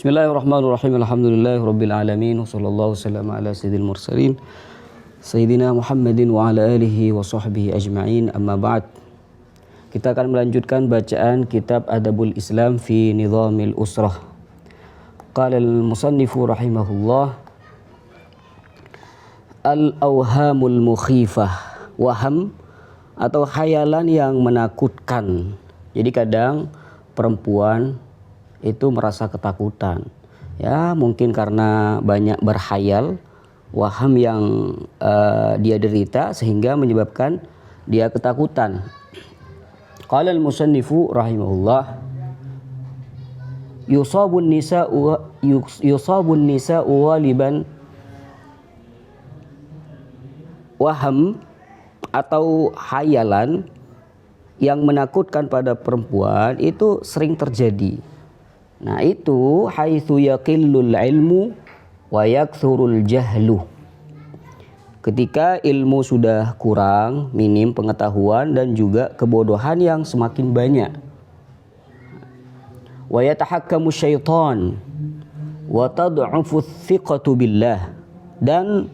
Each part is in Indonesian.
Bismillahirrahmanirrahim. Alhamdulillahirabbil alamin wa sallallahu wasallam ala sayyidil mursalin sayyidina Muhammadin wa ala alihi wa sahbihi ajma'in. Amma ba'd. Kita akan melanjutkan bacaan kitab Adabul Islam fi Nizamil Usrah. Qala al-musannifu rahimahullah, al-awhamul mukhifah, waham atau khayalan yang menakutkan. Jadi kadang perempuan itu merasa ketakutan, ya mungkin karena banyak berkhayal, waham yang dia derita sehingga menyebabkan dia ketakutan. Qala al-musannifu rahimahullah, yusabun nisa'u ghaliban, waham atau khayalan yang menakutkan pada perempuan itu sering terjadi. Nah itu haitsu yaqillul ilmu wa yakthurul jahlu. Ketika ilmu sudah kurang, minim pengetahuan dan juga kebodohan yang semakin banyak. Wa yatahakkamu syaitan wa tad'ufu thiqatu billah. Dan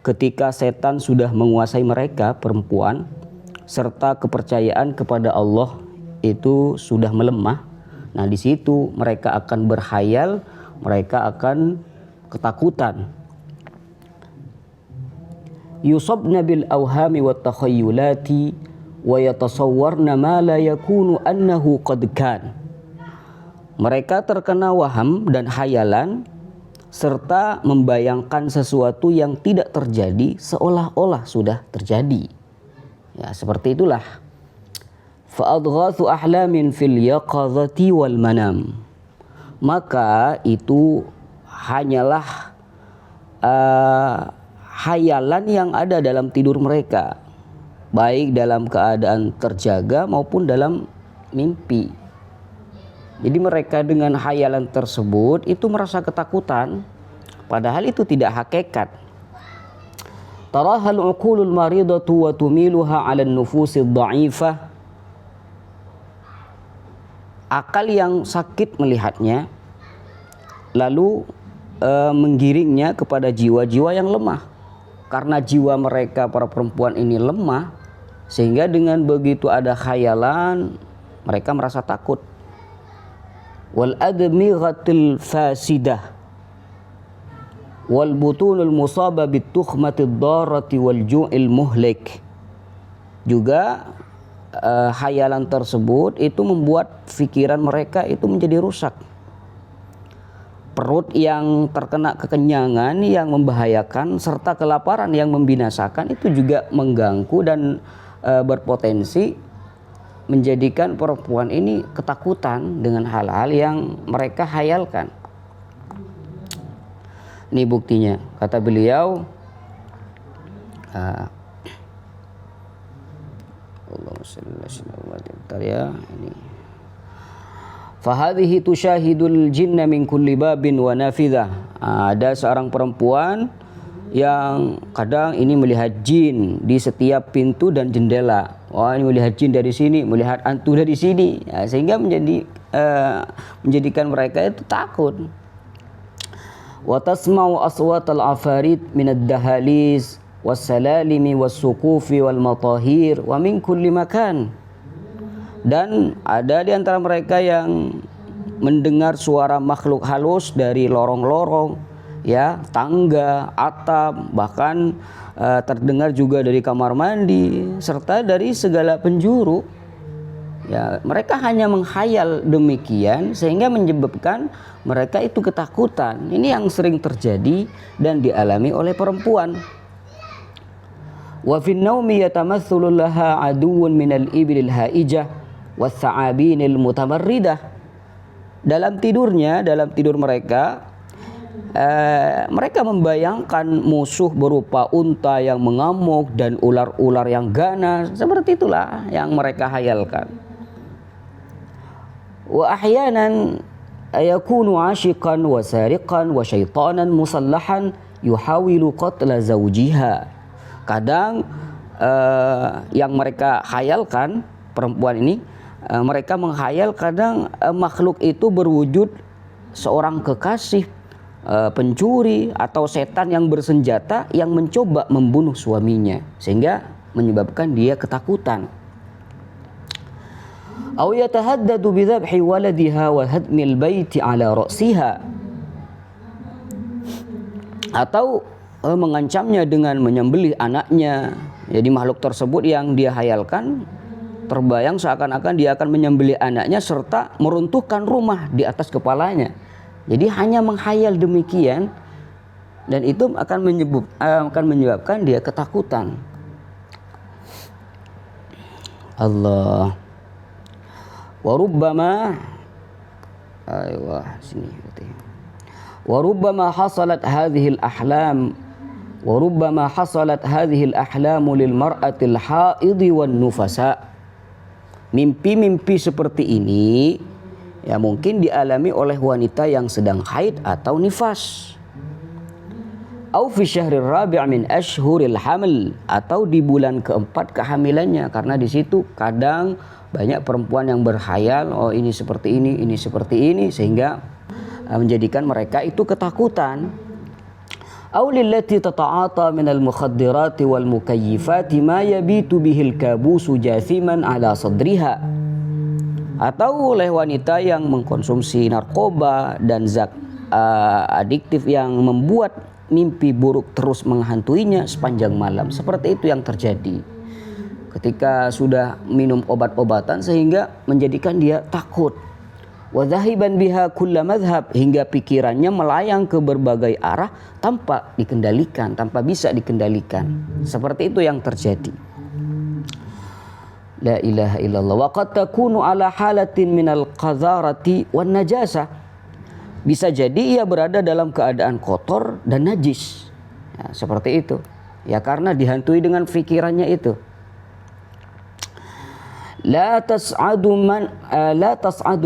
ketika setan sudah menguasai mereka perempuan, serta kepercayaan kepada Allah itu sudah melemah. Nah di situ mereka akan berkhayal, mereka akan ketakutan. Yusabna bil awhami wat takhayyulati wa yatasawwarna ma la yakunu annahu qad kan. Mereka terkena waham dan khayalan serta membayangkan sesuatu yang tidak terjadi seolah-olah sudah terjadi. Ya seperti itulah. Fa'adghathu ahlamin fil yaqadhati wal manam. Maka itu hanyalah khayalan yang ada dalam tidur mereka, baik dalam keadaan terjaga maupun dalam mimpi. Jadi mereka dengan khayalan tersebut itu merasa ketakutan, padahal itu tidak hakikat. Tarahal uqulul maridatu wa tumiluha 'ala an-nufusid dha'ifah. Akal yang sakit melihatnya, lalu menggiringnya kepada jiwa-jiwa yang lemah. Karena jiwa mereka para perempuan ini lemah, sehingga dengan begitu ada khayalan, mereka merasa takut. Wal admighatil fasidah wal butunul musaba bit tukhmatid darati wal ju'il muhlik. Juga khayalan tersebut itu membuat pikiran mereka itu menjadi rusak. Perut yang terkena kekenyangan yang membahayakan serta kelaparan yang membinasakan itu juga mengganggu dan berpotensi menjadikan perempuan ini ketakutan dengan hal-hal yang mereka khayalkan. Ini buktinya, kata beliau, fahadhihi tusyahidul jinna min kulli babin wa nafidah. Ada seorang perempuan yang kadang ini melihat jin di setiap pintu dan jendela. Wah, ini melihat jin dari sini, melihat hantu dari sini, ya, sehingga menjadikan mereka itu takut. Wa tasma'u aswatal afarid minad dahalis wassalalimi wassuqufi wal matahir wa min kulli makan. Dan ada di antara mereka yang mendengar suara makhluk halus dari lorong-lorong, ya, tangga, atap, bahkan terdengar juga dari kamar mandi serta dari segala penjuru. Ya, mereka hanya menghayal demikian sehingga menyebabkan mereka itu ketakutan. Ini yang sering terjadi dan dialami oleh perempuan. Wa fin naumi yatamathsalu laha aduwwun minal ibilil haijah was-sa'abinil mutamarridah. Dalam tidurnya, dalam tidur mereka, mereka membayangkan musuh berupa unta yang mengamuk dan ular-ular yang ganas. Seperti itulah yang mereka hayalkan. Wa ahyanan ayakunu ashiqan wa sariqan wa syaitanan musallahan yuhawilu qatla zawjiha. Kadang yang mereka khayalkan perempuan ini, mereka menghayal kadang makhluk itu berwujud seorang kekasih, pencuri atau setan yang bersenjata yang mencoba membunuh suaminya sehingga menyebabkan dia ketakutan. Aw yatahaddadu bi dhabhi waladiha wa hadmil baiti ala ra'siha, atau mengancamnya dengan menyembelih anaknya. Jadi makhluk tersebut yang dia hayalkan terbayang seakan-akan dia akan menyembelih anaknya serta meruntuhkan rumah di atas kepalanya. Jadi hanya menghayal demikian dan itu akan menyebabkan dia ketakutan. Allah. Wa rubbama hasalat hadhihi al-ahlam lil mar'atil haidhi wan nufasa. Mimpi-mimpi seperti ini ya mungkin dialami oleh wanita yang sedang haid atau nifas. Au fi syahrir rabi' min ashhuril haml, atau di bulan keempat kehamilannya, karena di situ kadang banyak perempuan yang berkhayal, oh ini seperti ini, sehingga menjadikan mereka itu ketakutan. Au lillati tata'ata minal mukhaddirati wal mukayyifati ma yabitu bihil kabusu jathiman ala sadriha, atau oleh wanita yang mengkonsumsi narkoba dan zat adiktif yang membuat mimpi buruk terus menghantuinya sepanjang malam. Seperti itu yang terjadi ketika sudah minum obat-obatan sehingga menjadikan dia takut. Wa dhahiban biha kulla madhhab, hingga pikirannya melayang ke berbagai arah tanpa bisa dikendalikan. Seperti itu yang terjadi. La ilaha illallah. Wa qad takunu ala halatin minal qadharati wan najasah. Bisa jadi ia berada dalam keadaan kotor dan najis. Ya, seperti itu. Ya karena dihantui dengan pikirannya itu. La tas'adu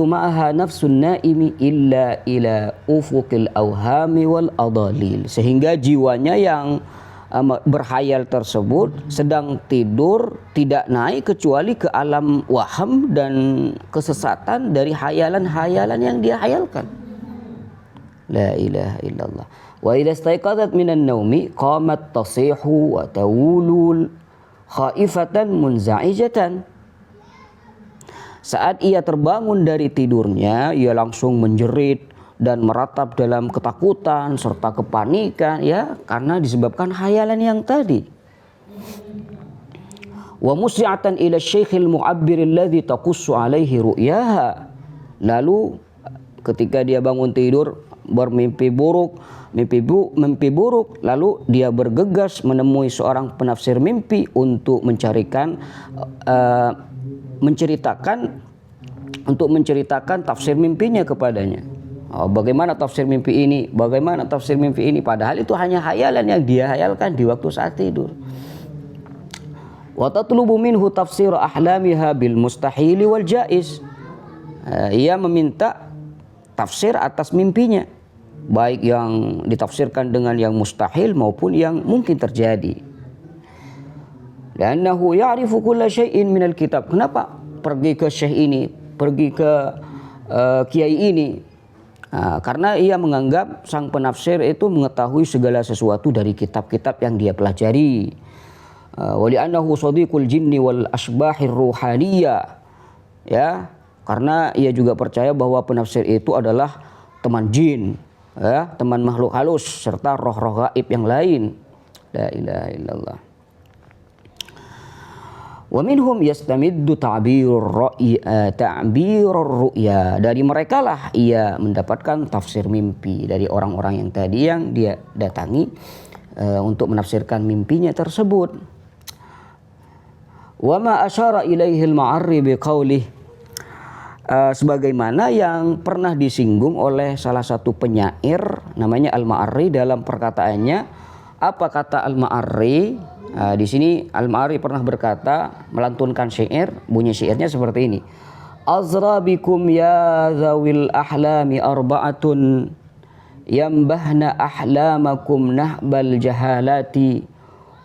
ma'aha nafsun naimi illa ila ufuqil awhami wal adalil, sehingga jiwanya yang berhayal tersebut sedang tidur tidak naik kecuali ke alam waham dan kesesatan dari hayalan-hayalan yang dia hayalkan. La ilaha illallah. Wa idza istayqadat minan naumi qamat tasihu wa tawulul khaifatan munza'ijatan. Saat ia terbangun dari tidurnya, ia langsung menjerit dan meratap dalam ketakutan serta kepanikan, ya, karena disebabkan hayalan yang tadi. Wa musyi'atan ila syekhil mu'abbir alladhi taqussu alaihi ru'yaha. Lalu ketika dia bangun tidur bermimpi buruk, mimpi buruk, lalu dia bergegas menemui seorang penafsir mimpi untuk menceritakan tafsir mimpinya kepadanya. Bagaimana tafsir mimpi ini? Padahal itu hanya hayalan yang dia hayalkan di waktu saat tidur. Wa tatlubu minhu tafsir ahlamiha bil mustahil wal jaiz. Ia meminta tafsir atas mimpinya, baik yang ditafsirkan dengan yang mustahil maupun yang mungkin terjadi. Li'annahu ya'rifu kulla syai'in minal kitab. Kenapa pergi ke syekh ini, pergi ke kiai ini? Karena ia menganggap sang penafsir itu mengetahui segala sesuatu dari kitab-kitab yang dia pelajari. Wa li'annahu sadiqul jinni wal asbahir ruhaniyah. Ya, karena ia juga percaya bahwa penafsir itu adalah teman jin, ya, teman makhluk halus serta roh-roh gaib yang lain. La ilaha illallah. Wa minhum yastamiddu ta'birur ru'ya. Dari mereka lah ia mendapatkan tafsir mimpi, dari orang-orang yang tadi yang dia datangi untuk menafsirkan mimpinya tersebut. Wa ma asyara ilaihi al-ma'arri biqaulih, sebagaimana yang pernah disinggung oleh salah satu penyair namanya Al-Ma'arri dalam perkataannya. Apa kata Al-Ma'arri? Di sini Al-Ma'arri pernah berkata, melantunkan syair, bunyi syairnya seperti ini. Azra bikum ya zawil ahlami arba'atun yambahna ahlamakum nahbal jahalati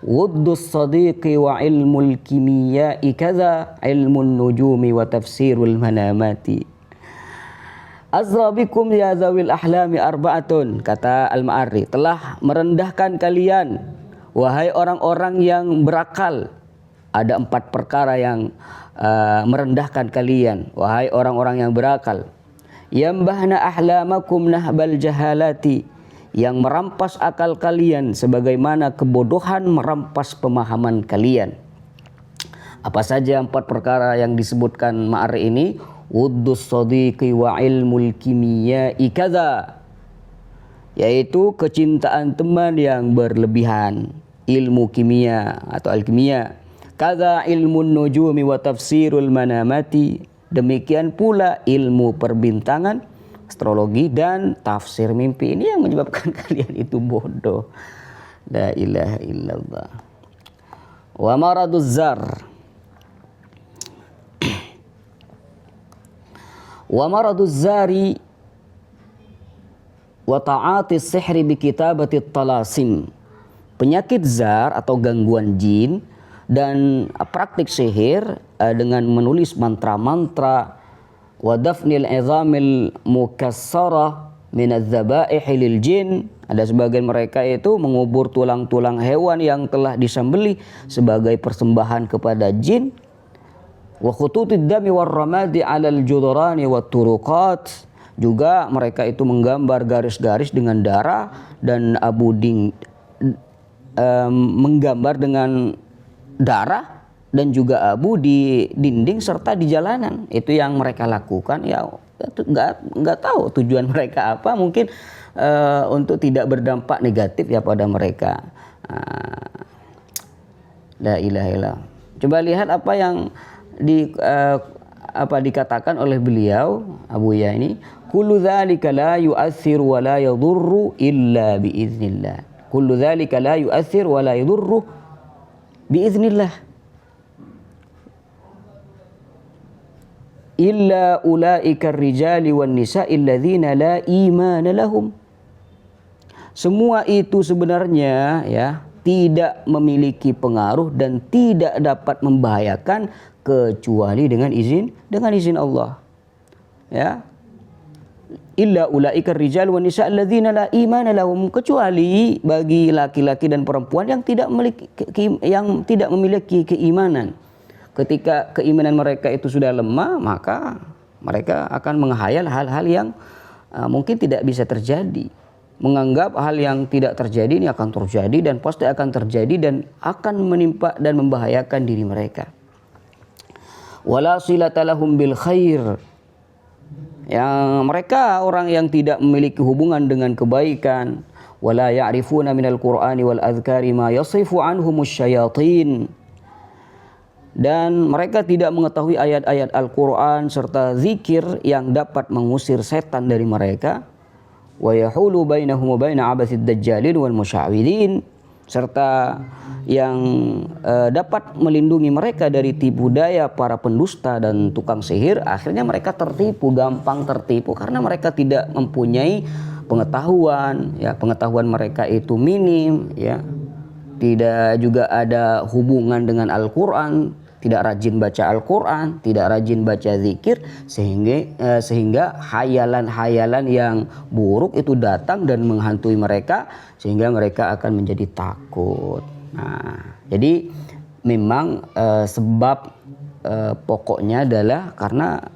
wuddus sadiqi wa ilmul kimiyai kaza ilmun nujumi wa tafsirul manamati. Azra bikum ya zawil ahlami arba'atun, kata Al-Ma'arri, telah merendahkan kalian wahai orang-orang yang berakal. Ada 4 perkara yang merendahkan kalian wahai orang-orang yang berakal. Yambahna ahlamakum nahbal jahalati, yang merampas akal kalian sebagaimana kebodohan merampas pemahaman kalian. Apa saja 4 perkara yang disebutkan Ma'arri ini? Wuddus sadiqi wa ilmul kimiyai kadza, yaitu kecintaan teman yang berlebihan, ilmu kimia atau alkimia. Kadza ilmun nujumi wa tafsirul manamati, demikian pula ilmu perbintangan, astrologi dan tafsir mimpi. Ini yang menyebabkan kalian itu bodoh. La ilaha illallah. Wa maraduz zar, wa maraduz zari wa ta'atis sihri bi kitabati talasim. Penyakit zar atau gangguan jin dan praktik sihir dengan menulis mantra-mantra, wa dafnil izamil mukassara min adz-dzabaih lil jin. Ada sebagian mereka itu mengubur tulang-tulang hewan yang telah disembelih sebagai persembahan kepada jin. Wa khututid dami war ramadi 'alal judrani wat turuqat, juga mereka itu menggambar garis-garis dengan darah dan menggambar dengan darah dan juga abu di dinding serta di jalanan. Itu yang mereka lakukan, ya nggak tahu tujuan mereka apa, mungkin untuk tidak berdampak negatif ya pada mereka. La ilaha illallah. Coba lihat apa yang dikatakan oleh beliau Abu Ya ini, kullu dzalika la yu'athir wa la yadurru illa biiznillah. Kullu dzalika la yu'athir wa la yadurru biiznillah. Illa ulaika ar-rijali wan nisa'i alladzina la imana lahum. Semua itu sebenarnya ya tidak memiliki pengaruh dan tidak dapat membahayakan kecuali dengan izin Allah. Ya. Illa ulaika ar-rijal wan nisa' alladzina la imana lahum, kecuali bagi laki-laki dan perempuan yang tidak memiliki keimanan. Ketika keimanan mereka itu sudah lemah, maka mereka akan menghayal hal-hal yang mungkin tidak bisa terjadi. Menganggap hal yang tidak terjadi ini akan terjadi dan pasti akan terjadi dan akan menimpa dan membahayakan diri mereka. Wala silata lahum bil khair, yang mereka orang yang tidak memiliki hubungan dengan kebaikan. Wala ya'rifuna minal qur'ani wal adhkari ma yasifu anhumus syayatin, dan mereka tidak mengetahui ayat-ayat Al-Quran serta zikir yang dapat mengusir setan dari mereka. Wa yahulu bainahum wa baina abathid dajjalin wal musya'widin, serta yang dapat melindungi mereka dari tipu daya para pendusta dan tukang sihir. Akhirnya mereka tertipu, gampang tertipu karena mereka tidak mempunyai pengetahuan, ya pengetahuan mereka itu minim, ya. Tidak juga ada hubungan dengan Al-Quran, tidak rajin baca Al-Quran, tidak rajin baca zikir, sehingga hayalan-hayalan yang buruk itu datang dan menghantui mereka, sehingga mereka akan menjadi takut. Nah, jadi memang sebab pokoknya adalah karena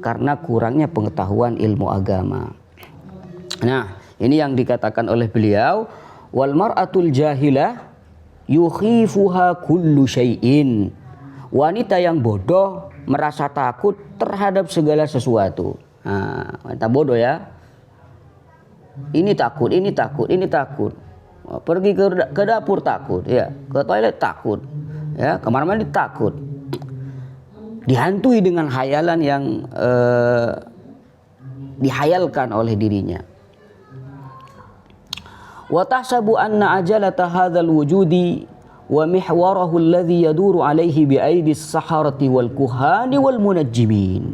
karena kurangnya pengetahuan ilmu agama. Nah, ini yang dikatakan oleh beliau, wal mar'atul jahilah yukhifuha kullu syai'in. Wanita yang bodoh merasa takut terhadap segala sesuatu. Nah, wanita bodoh ya. Ini takut, ini takut, ini takut. Pergi ke dapur takut, ya. Ke toilet takut, ya. Kamar mandi takut. Dihantui dengan hayalan yang dihayalkan oleh dirinya. Wa tahsabu anna ajalata hadzal wujudi wa mihwarahu alladhi yaduru alaihi bi aidis saharati wal kuhani wal munajjimin.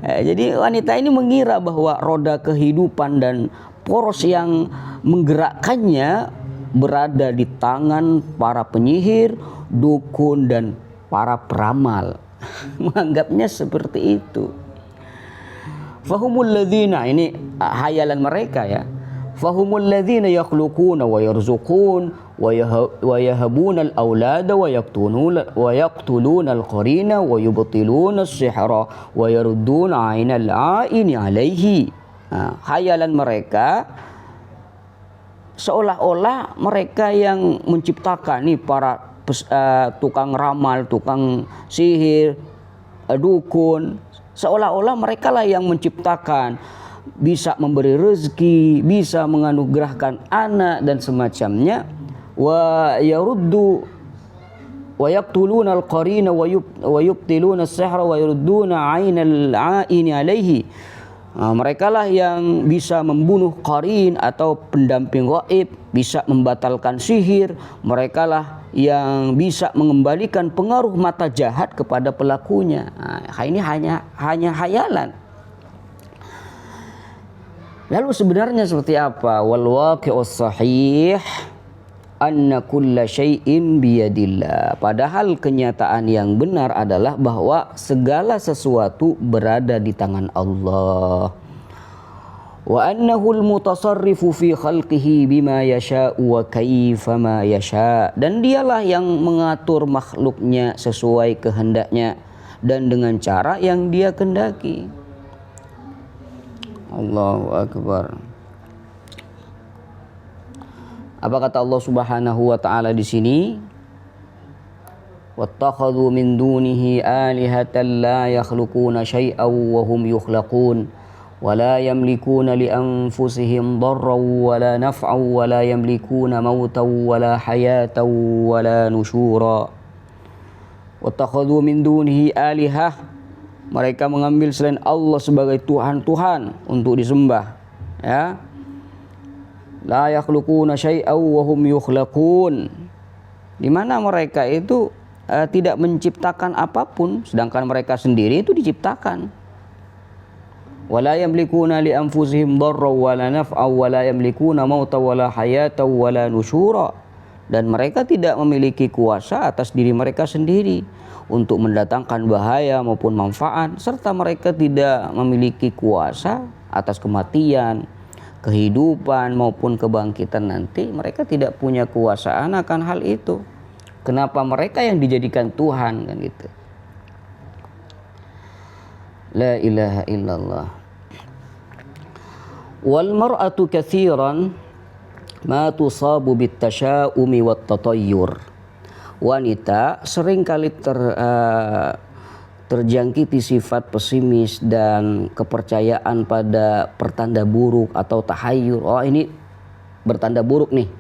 Jadi wanita ini mengira bahwa roda kehidupan dan poros yang menggerakkannya berada di tangan para penyihir, dukun dan para peramal. Menganggapnya seperti itu. Fahumul ladzina, ini hayalan mereka ya. Fahumul ladzina yakhluquna wa yarzuqun wa yahabuna al-aulada wa yaqtuluna al-qarina wa yubtiluna as-sihra wa yarudduna 'ainal 'aini 'alaihi. Hayalan mereka seolah-olah mereka yang menciptakan nih para tukang ramal, tukang sihir, dukun, seolah-olah mereka lah yang menciptakan, bisa memberi rezeki, bisa menganugerahkan anak dan semacamnya. Wa yaruddu wa yaqtuluna al-qarina wa yubtiluna as-sihra wa yarudduna 'ainal 'aini 'alaihi. Mereka lah yang bisa membunuh qarin atau pendamping gaib, bisa membatalkan sihir. Mereka lah yang bisa mengembalikan pengaruh mata jahat kepada pelakunya. Ini hanya hayalan. Lalu sebenarnya seperti apa? Wal waqi'us sahih anna kulla syai'in biyadillah. Padahal kenyataan yang benar adalah bahwa segala sesuatu berada di tangan Allah. Wa annahul mutasarrifu fi khalqihi bima yasha'u wa kaifa ma yasha'. Dan dialah yang mengatur makhluknya sesuai kehendaknya dan dengan cara yang dia kehendaki. Allahu akbar. Apa kata Allah Subhanahu wa taala di sini? Wattakhadhu min dunihi alihatan la yakhluquna syai'aw wa hum yukhlaqun wa la yamlikuna li anfusihim darran wa la naf'an wa la yamlikuna mautan wa la hayatan wa la nusyura. Wattakhadhu min dunihi alihah. Mereka mengambil selain Allah sebagai Tuhan-Tuhan untuk disembah, ya. La yakhluquna syai'aw wa hum yukhlaqun. Di mana mereka itu tidak menciptakan apapun, sedangkan mereka sendiri itu diciptakan. Wala yamlikuna li anfusihim darran wala naf'an wala yamlikuna mautan wala hayatan wala nusyura. Dan mereka tidak memiliki kuasa atas diri mereka sendiri untuk mendatangkan bahaya maupun manfaat, serta mereka tidak memiliki kuasa atas kematian, kehidupan maupun kebangkitan nanti. Mereka tidak punya kuasaan akan hal itu. Kenapa mereka yang dijadikan Tuhan, kan gitu. La ilaha illallah. Wal mar'atu katsiran ma tusabu bit tasya'umi wat tatayyur. Wanita seringkali terjangkiti sifat pesimis dan kepercayaan pada pertanda buruk atau tahayul. Oh, ini bertanda buruk nih.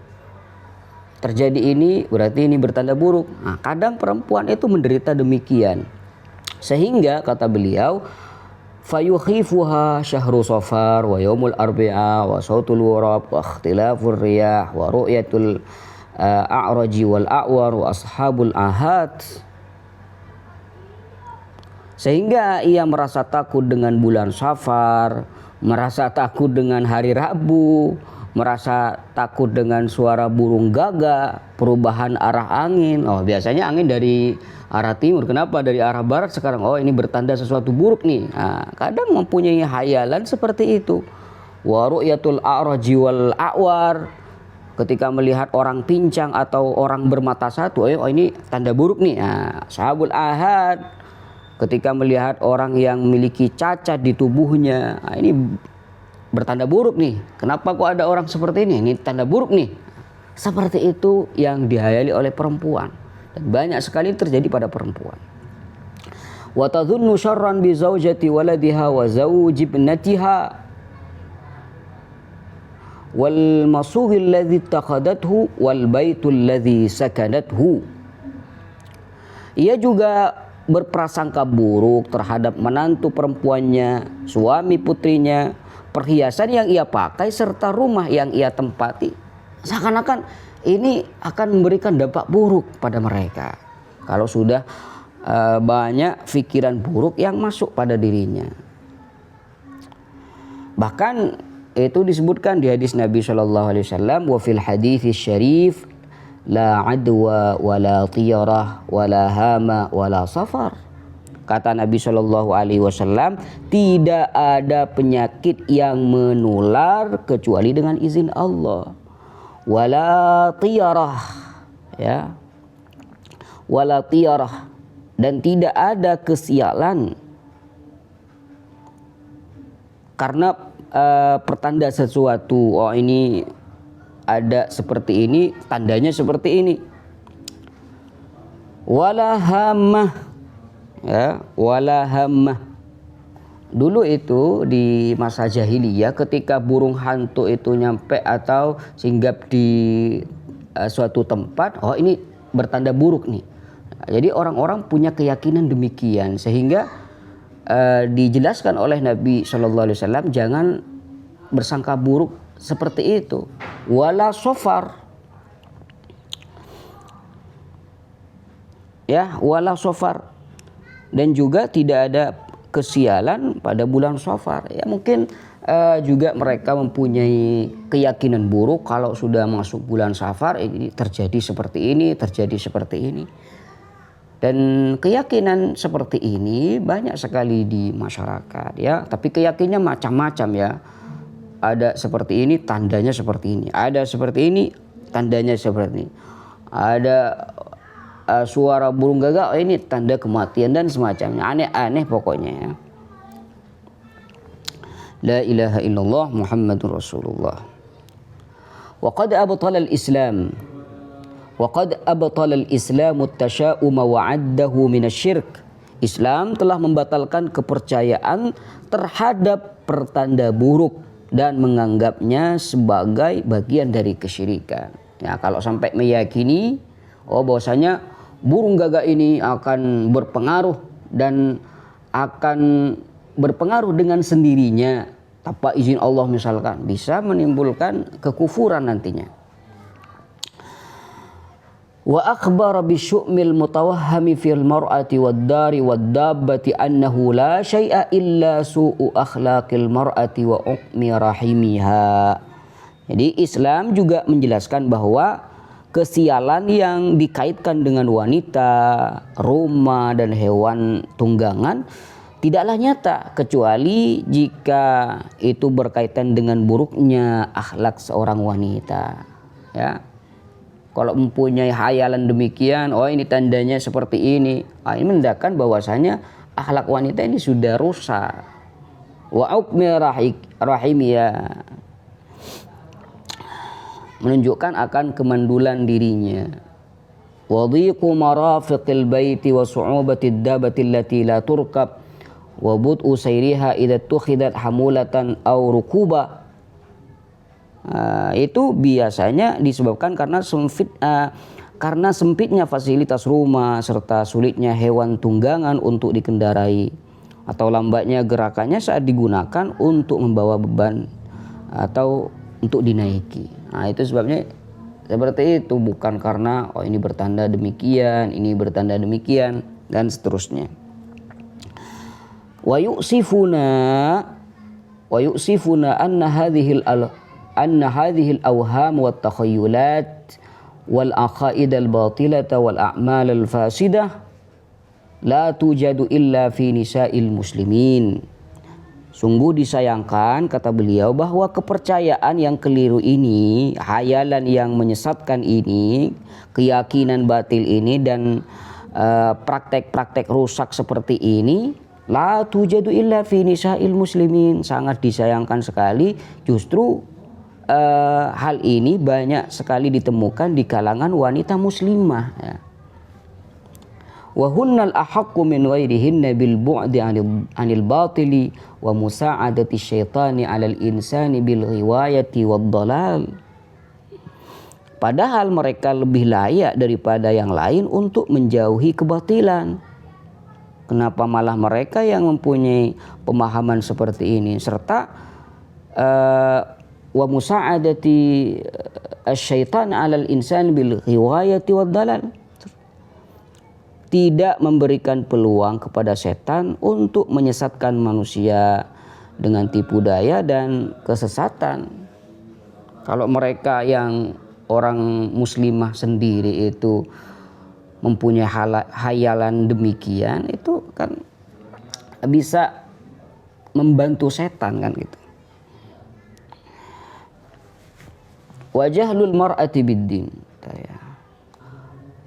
Terjadi ini berarti ini bertanda buruk. Nah, kadang perempuan itu menderita demikian. Sehingga kata beliau, fayukhifuha syahru safar wa yaumul arbi'a wa sautul warab wa ikhtilafur riyah wa ru'yatul a'raji wal a'war wa ashabul ahad. Sehingga ia merasa takut dengan bulan Safar, merasa takut dengan hari Rabu, merasa takut dengan suara burung gagak, perubahan arah angin. Oh, biasanya angin dari arah timur, kenapa dari arah barat sekarang? Oh, ini bertanda sesuatu buruk nih. Nah, kadang mempunyai hayalan seperti itu. Wa ru'yatul a'raji wal a'war, ketika melihat orang pincang atau orang bermata satu, oh ini tanda buruk nih. Nah, ashabul ahad, ketika melihat orang yang memiliki cacat di tubuhnya, nah, ini bertanda buruk nih. Kenapa kok ada orang seperti ini? Ini tanda buruk nih. Seperti itu yang dihayali oleh perempuan. Dan banyak sekali terjadi pada perempuan. Wa tadhunnu syarran bi zaujati waladiha wa zauji ibnatiha wal masuhil ladzi takhadathu wal baitul ladzi sakanathu. Ia juga berprasangka buruk terhadap menantu perempuannya, suami putrinya, perhiasan yang ia pakai serta rumah yang ia tempati. Seakan-akan ini akan memberikan dampak buruk pada mereka kalau sudah banyak pikiran buruk yang masuk pada dirinya. Bahkan itu disebutkan di hadis Nabi SAW, wa fil hadits syarif la adwa wala tiyarah wala hama wala safar. Kata Nabi Shallallahu Alaihi Wasallam, tidak ada penyakit yang menular kecuali dengan izin Allah. Wala tiyarah, ya, wala tiyarah, dan tidak ada kesialan karena pertanda sesuatu. Oh, ini ada seperti ini, tandanya seperti ini. Wala hammah, ya, wala hammah. Dulu itu di masa jahiliyah ketika burung hantu itu nyampe atau singgap di suatu tempat, oh ini bertanda buruk nih. Jadi orang-orang punya keyakinan demikian, sehingga dijelaskan oleh Nabi Shallallahu Alaihi Wasallam jangan bersangka buruk seperti itu. Wala sofar, ya, wala sofar, dan juga tidak ada kesialan pada bulan Safar. Ya, mungkin juga mereka mempunyai keyakinan buruk kalau sudah masuk bulan Safar ini terjadi seperti ini, terjadi seperti ini. Dan keyakinan seperti ini banyak sekali di masyarakat, ya. Tapi keyakinannya macam-macam, ya. Ada seperti ini, tandanya seperti ini. Ada seperti ini, tandanya seperti ini. Ada suara burung gagak, oh ini tanda kematian dan semacamnya. Aneh-aneh pokoknya, ya. La ilaha illallah Muhammadur Rasulullah. Wa qad abtala al-Islam وقد أبطل الإسلام التشاؤم وعده من الشرك. Islam telah membatalkan kepercayaan terhadap pertanda buruk dan menganggapnya sebagai bagian dari kesyirikan. Ya, kalau sampai meyakini bahwasanya burung gagak ini akan berpengaruh dan akan berpengaruh dengan sendirinya tanpa izin Allah misalkan, bisa menimbulkan kekufuran nantinya. Wa akhbara bisyu'mil mutawahhami fil mar'ati wad dari wad dabbati annahu la syai'a illa su'u akhlaqil mar'ati wa uqmi rahimiha. Jadi Islam juga menjelaskan bahwa kesialan yang dikaitkan dengan wanita, rumah dan hewan tunggangan tidaklah nyata kecuali jika itu berkaitan dengan buruknya akhlak seorang wanita, ya. Kalau mempunyai hayalan demikian, oh ini tandanya seperti ini. Ini menandakan bahwasanya akhlak wanita ini sudah rusak. Wa uqmi rahimiyah, menunjukkan akan kemandulan dirinya. Wa dhiqu marafiqil baiti wa su'ubatid dabati allati la turkab wa bud'u sayriha idza tukhidat hamulatan aw rukuba. Itu biasanya disebabkan karena sempitnya fasilitas rumah serta sulitnya hewan tunggangan untuk dikendarai atau lambatnya gerakannya saat digunakan untuk membawa beban atau untuk dinaiki. Itu sebabnya seperti itu, bukan karena ini bertanda demikian, ini bertanda demikian dan seterusnya. Wa yu'sifuna anna hadhil awham wat takhayyulat wal aqaid al batilata wal a'mal al fasidah la tujadu illa fi nisa'il muslimin. Sungguh disayangkan, kata beliau, bahwa kepercayaan yang keliru ini, hayalan yang menyesatkan ini, keyakinan batil ini dan praktek-praktek rusak seperti ini, la tujadu illa fi nisa'il muslimin, sangat disayangkan sekali justru hal ini banyak sekali ditemukan di kalangan wanita muslimah, ya. Wa hunnal ahaqqu min ghairihinna bil bu'di 'anil batili wa musa'adati syaitani 'alal insani bil ghiwayati wad dhalal. Padahal mereka lebih layak daripada yang lain untuk menjauhi kebatilan. Kenapa malah mereka yang mempunyai pemahaman seperti ini serta wa musa'adati asy-syaitan 'alal insani bil ghiwayati wad dhalal, tidak memberikan peluang kepada setan untuk menyesatkan manusia dengan tipu daya dan kesesatan. Kalau mereka yang orang muslimah sendiri itu mempunyai hayalan demikian, itu kan bisa membantu setan kan gitu. Wa jahlul mar'ati bid-din.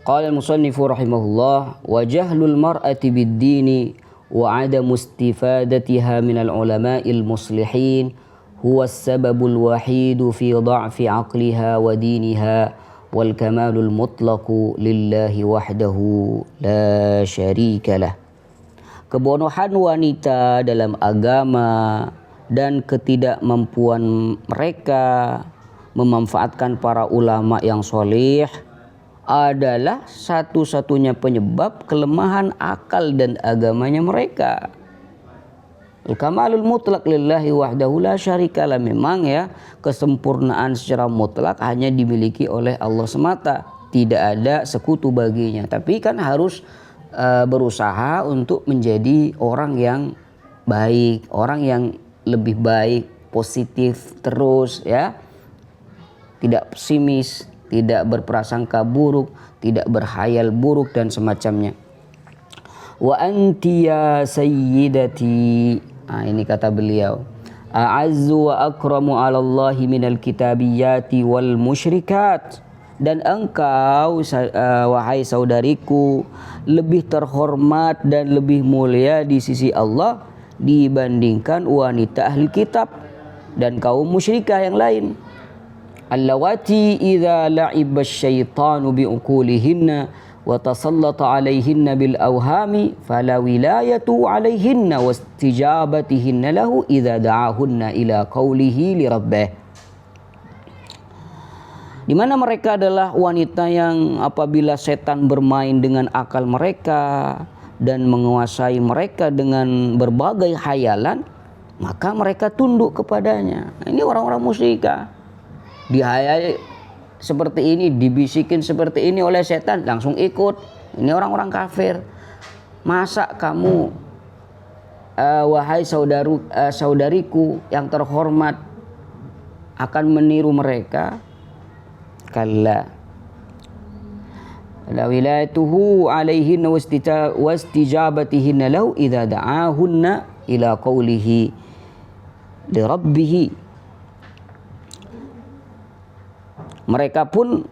Qala al-musannifu rahimahullah wa jahlul mar'ati bid-dini wa 'adamu istifadatiha minal ulama'il muslihin huwa as-sababul wahidu fi dha'fi 'aqliha wa diniha wal kamalul mutlaqu lillahi wahdahu la syarikalah. Kebodohan wanita dalam agama dan ketidakmampuan mereka memanfaatkan para ulama yang soleh adalah satu-satunya penyebab kelemahan akal dan agamanya mereka. Al-kamalul mutlaq lillahi wahdahu la syarikalah. Memang ya, kesempurnaan secara mutlak hanya dimiliki oleh Allah semata, tidak ada sekutu baginya. Tapi kan harus berusaha untuk menjadi orang yang baik, orang yang lebih baik, positif terus ya. Tidak pesimis, tidak berprasangka buruk, tidak berhayal buruk dan semacamnya. Wa anti ya sayyidati. Ini kata beliau. A'azzu wa akramu 'ala Allahi minal kitabiyati wal musyrikat. Dan engkau wahai saudariku lebih terhormat dan lebih mulia di sisi Allah dibandingkan wanita ahli kitab dan kaum musyrikah yang lain. Allawati idza la'iba asyaitanu biuqulihinna wa tasallata 'alaihinna bil awhami fala wilayatu 'alaihinna wastijabatihinna lahu idza da'ahunna ila qawlihi li rabbih. Di mana mereka adalah wanita yang apabila setan bermain dengan akal mereka dan menguasai mereka dengan berbagai khayalan, maka mereka tunduk kepadanya. Ini orang-orang musyrikah. Dihayal seperti ini, dibisikin seperti ini oleh setan, langsung ikut. Ini orang-orang kafir. Masa kamu wahai saudariku yang terhormat akan meniru mereka? Kalla. La wilayatuhu alaihinna wastijabatihinna lahu idza da'ahunna ila qawlihi li rabbih. Mereka pun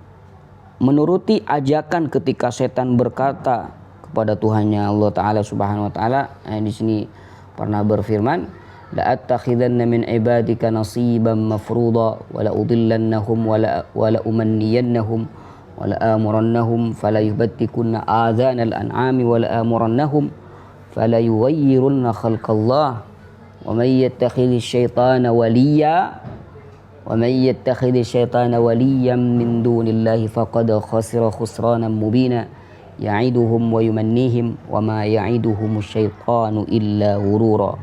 menuruti ajakan ketika setan berkata kepada Tuhannya Allah Ta'ala Subhanahu wa Ta'ala. Di sini pernah berfirman, la attakhidanna min ibadika nasiban mafruḍa wa la udillannahum wa la umanniyannahum wa la amurannahum fala yubattikunna adhanal an'ami wa la amurannahum fala yughayyirunna khalqallah wa may yattakhidhish syaitana waliyya وَمَنْ يَتَّخِذِ الشَّيْطَانَ وَلِيًّا مِنْ دُونِ اللَّهِ فَقَدْ خَسِرَ خُسْرَانًا مُبِينًا يَعِدُهُمْ وَيُمَنِّيهِمْ وَمَا يَعِدُهُمُ الشَّيْطَانُ إِلَّا غُرُورًا.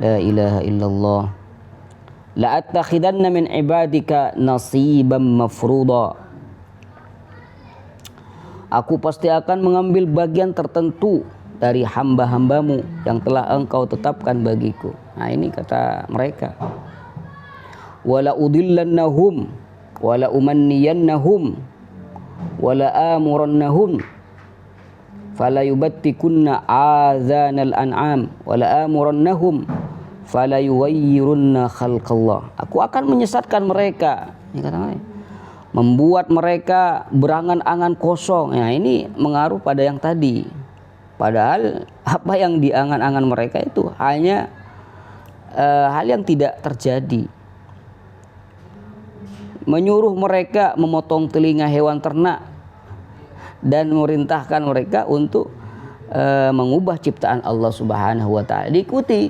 لَا إِلَهَ إِلَّا اللَّهُ لَأَتَّخِذَنَّ مِنْ عِبَادِكَ نَصِيبًا مَفْرُوضًا. Aku pasti akan mengambil bagian tertentu dari hamba-hambamu yang telah engkau tetapkan bagiku. Ini kata mereka. Wala udillannahum wala umanniyannahum wala amurannahum fala yubattikunna adzanal an'am wala amurannahum fala yughayyirunna khalqallah. Aku akan menyesatkan mereka. Ini kata mereka. Membuat mereka berangan-angan kosong. Ini mengaruh pada yang tadi. Padahal apa yang diangan-angan mereka itu hanya hal yang tidak terjadi. Menyuruh mereka memotong telinga hewan ternak dan memerintahkan mereka untuk mengubah ciptaan Allah Subhanahu wa Ta'ala. Diikuti,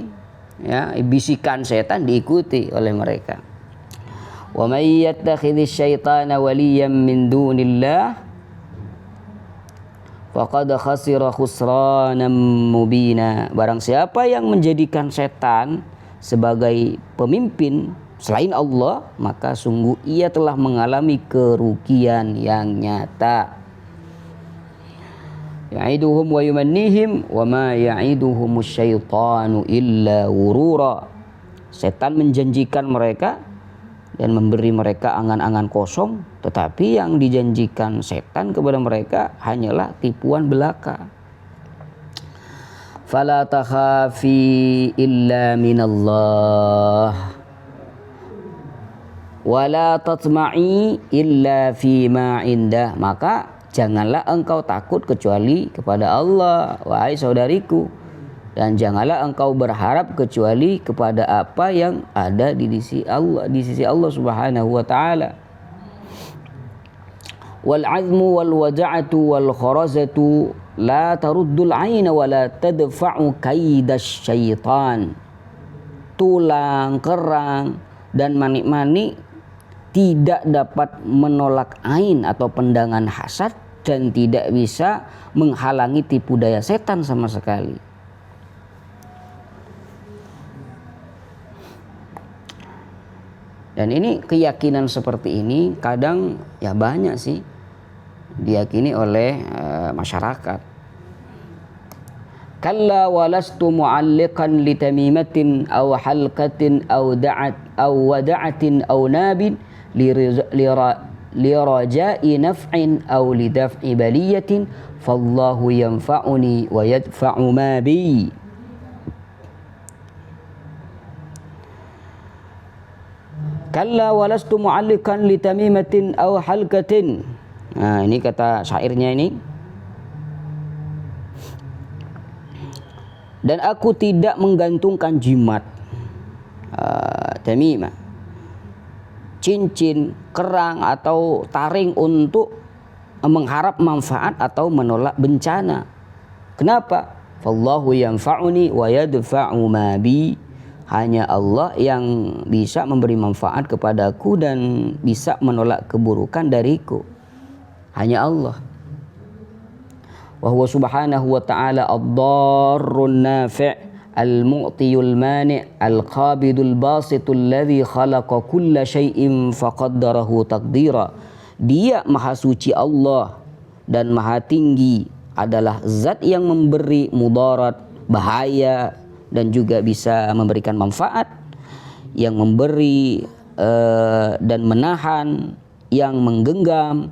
ya, bisikan setan diikuti oleh mereka. Wa may yattakhidhish syaitana waliyyan min dunillah faqad khasira khusranan mubina. Barang siapa yang menjadikan setan sebagai pemimpin selain Allah, maka sungguh ia telah mengalami kerugian yang nyata. Ya'iduhum wa yumannihim wa ma ya'iduhumus syaitanu illa ghurura. Setan menjanjikan mereka dan memberi mereka angan-angan kosong, tetapi yang dijanjikan setan kepada mereka hanyalah tipuan belaka. fala takhafi illa minallah wala tatma'i illa fima indah. Maka janganlah engkau takut kecuali kepada Allah, wahai saudariku, dan janganlah engkau berharap kecuali kepada apa yang ada di sisi Allah Subhanahu wa taala. Wal azmu wal wada'atu wal kharazatu la taruddul aina wa la tadfa'u kaidas syaitan. Tulang, kerang, dan manik-manik tidak dapat menolak ain atau pandangan hasad dan tidak bisa menghalangi tipu daya setan sama sekali. Dan ini keyakinan seperti ini kadang ya banyak sih diyakini oleh masyarakat. Kalla walastu mu'alliqan li tamimatin aw halqatin aw wada'atin aw nabin li raja'i naf'in aw li daf'i baliyatin fallahu yanfa'uni wa yadfa'u ma bi. Kalla walastu mu'alliqan li tamimatin aw halqatin. Nah, ini kata syairnya ini. Dan aku tidak menggantungkan jimat, tamimah, cincin, kerang atau taring untuk mengharap manfaat atau menolak bencana. Kenapa? Fallahu yanfa'uni wa yadfa'u ma bi. Hanya Allah yang bisa memberi manfaat kepadaku dan bisa menolak keburukan dariku. Hanya Allah. Wa huwa subhanahu wa ta'ala ad-darrun nafi' al-mu'tiyul mani' al-qabidul basitul ladzi khalaqa kulla syai'in faqaddarahu taqdira. Dia maha suci Allah dan maha tinggi adalah zat yang memberi mudarat, bahaya, dan juga bisa memberikan manfaat, yang memberi dan menahan, yang menggenggam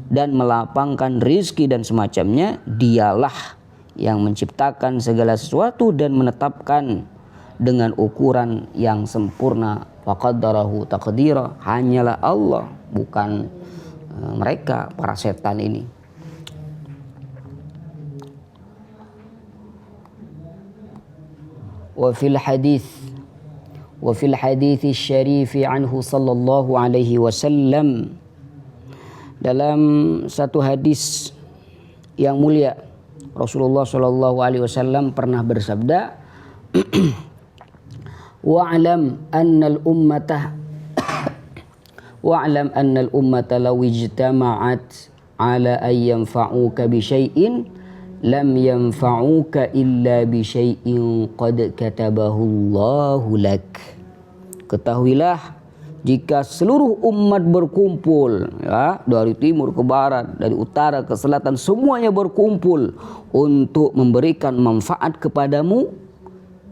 dan melapangkan rizki dan semacamnya. Dialah yang menciptakan segala sesuatu dan menetapkan dengan ukuran yang sempurna. Faqaddarahu taqdira. Hanyalah Allah, bukan mereka para setan ini. وفي الحديث الشريف عنه صلى الله عليه وسلم, dalam satu hadis yang mulia Rasulullah sallallahu alaihi wasallam pernah bersabda, wa'lam anna al-ummata law ijtama'at ala an yanfa'uka bi syai'in lam yanfa'uka illa bi syai'in qad katabahu Allahu lak. Ketahuilah, jika seluruh umat berkumpul, ya, dari timur ke barat, dari utara ke selatan, semuanya berkumpul untuk memberikan manfaat kepadamu,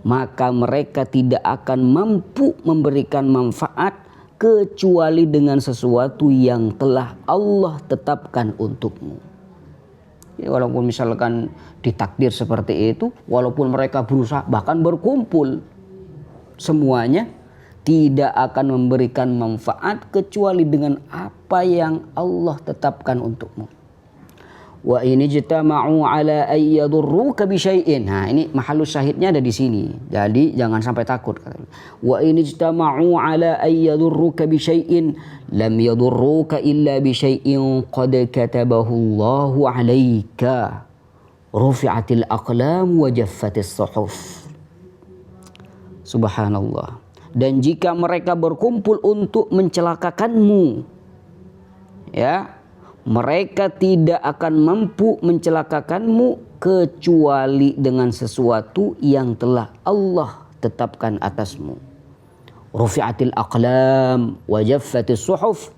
maka mereka tidak akan mampu memberikan manfaat kecuali dengan sesuatu yang telah Allah tetapkan untukmu. Ya, walaupun misalkan ditakdir seperti itu, walaupun mereka berusaha bahkan berkumpul, semuanya tidak akan memberikan manfaat kecuali dengan apa yang Allah tetapkan untukmu. Wa in ijtama'u ala ay yadurruka bi syai'in. Nah, ini mahallus syahidnya ada di sini. Jadi jangan sampai takut. Wa in ijtama'u ala ay yadurruka bi syai'in lam yadurruka illa bi syai'in qad katabahu Allahu 'alaika. Rufi'atil aqlam wa jaffatis suhuf. Subhanallah. Dan jika mereka berkumpul untuk mencelakakanmu, ya, mereka tidak akan mampu mencelakakanmu kecuali dengan sesuatu yang telah Allah tetapkan atasmu. Rufi'atil aqlam wa jaffatis suhuf.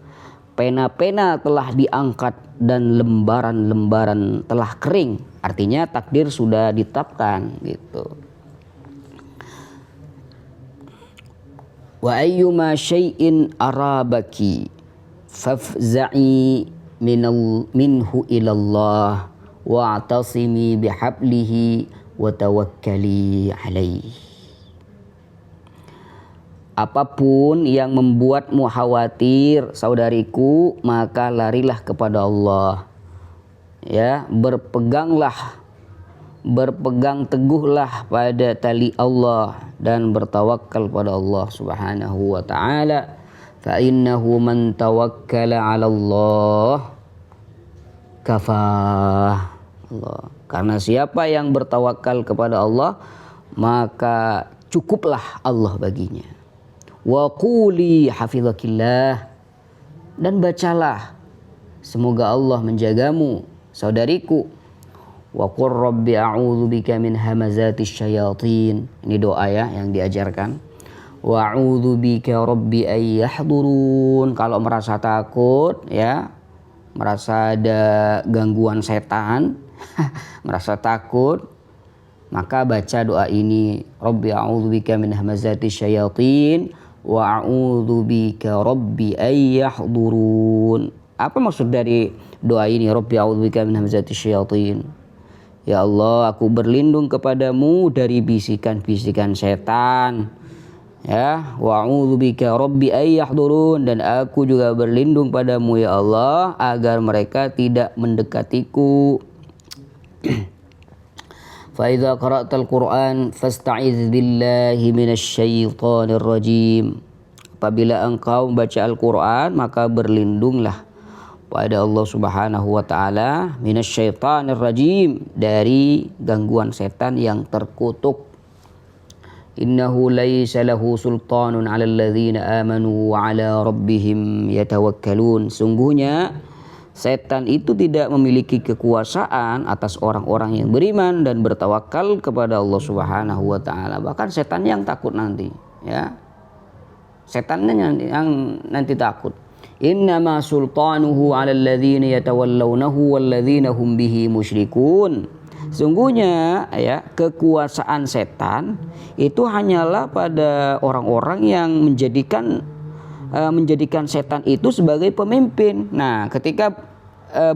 Pena-pena telah diangkat dan lembaran-lembaran telah kering. Artinya takdir sudah ditetapkan gitu. Wa ayyuma syai'in arabaki fafza'i minhu ilallah wa'tasimi bihablihi wa tawakkali alaih. Apapun yang membuatmu khawatir, saudariku, maka larilah kepada Allah. Ya, berpegang teguhlah pada tali Allah dan bertawakal pada Allah Subhanahu wa taala. Fa innahu man tawakkala 'ala Allah kafah. Allah. Karena siapa yang bertawakal kepada Allah, maka cukuplah Allah baginya. Wa quli hafizakillah, dan bacalah semoga Allah menjagamu, saudariku. Wa qur rabbi a'udzubika min hamazatis syayatin. Ini doa ya yang diajarkan. Wa a'udzubika rabbi ay yahdurun. Kalau merasa takut ya, merasa ada gangguan setan, merasa takut, maka baca doa ini. Rabbi a'udzubika min hamazatis syayatin wa a'udzubika rabbi ay yahdurun. Apa maksud dari doa ini? Rabbi a'udzubika min hamazatis syayatin. Ya Allah, aku berlindung kepadamu dari bisikan-bisikan setan. Ya, wa a'udzubika rabbi ay yahdurun, dan aku juga berlindung padamu ya Allah agar mereka tidak mendekatiku. Fa idza qara'tal Qur'an fasta'iz billahi minasyaitonir rajim. Apabila engkau membaca Al-Qur'an, maka berlindunglah pada Allah Subhanahu wa taala minasyaitonir rajim, dari gangguan setan yang terkutuk. Innahu laisa lahu sultanun 'alal ladzina amanu wa 'ala rabbihim yatawakkalun. Sungguhnya setan itu tidak memiliki kekuasaan atas orang-orang yang beriman dan bertawakal kepada Allah Subhanahu wa taala. Bahkan setan yang takut nanti, ya. Setannya yang nanti takut. Innama sultanuhu 'alal ladzina yatawallawnahu wal ladzina hum bihi musyrikun. Sungguhnya ya, kekuasaan setan itu hanyalah pada orang-orang yang menjadikan setan itu sebagai pemimpin. Nah, ketika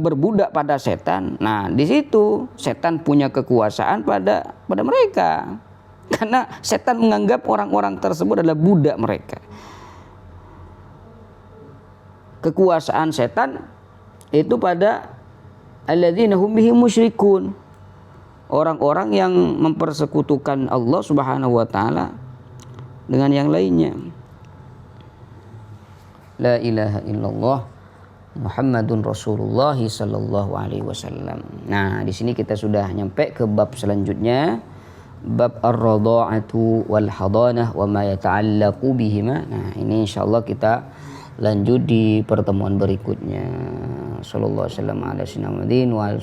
berbudak pada setan, nah di situ setan punya kekuasaan pada mereka, karena setan menganggap orang-orang tersebut adalah budak mereka. Kekuasaan setan itu pada alladzina hum bihi musyrikun, orang-orang yang mempersekutukan Allah Subhanahu wa taala dengan yang lainnya. La ilaha illallah Muhammadun Rasulullah sallallahu alaihi wasallam. Nah, di sini kita sudah nyampe ke bab selanjutnya, bab ar-radha'atu wal hadanah wa ma yata'allaqu bihima. Nah, ini insyaallah kita lanjut di pertemuan berikutnya. Sallallahu alaihi wasallam ala sayyidina Muhammadin wa alihi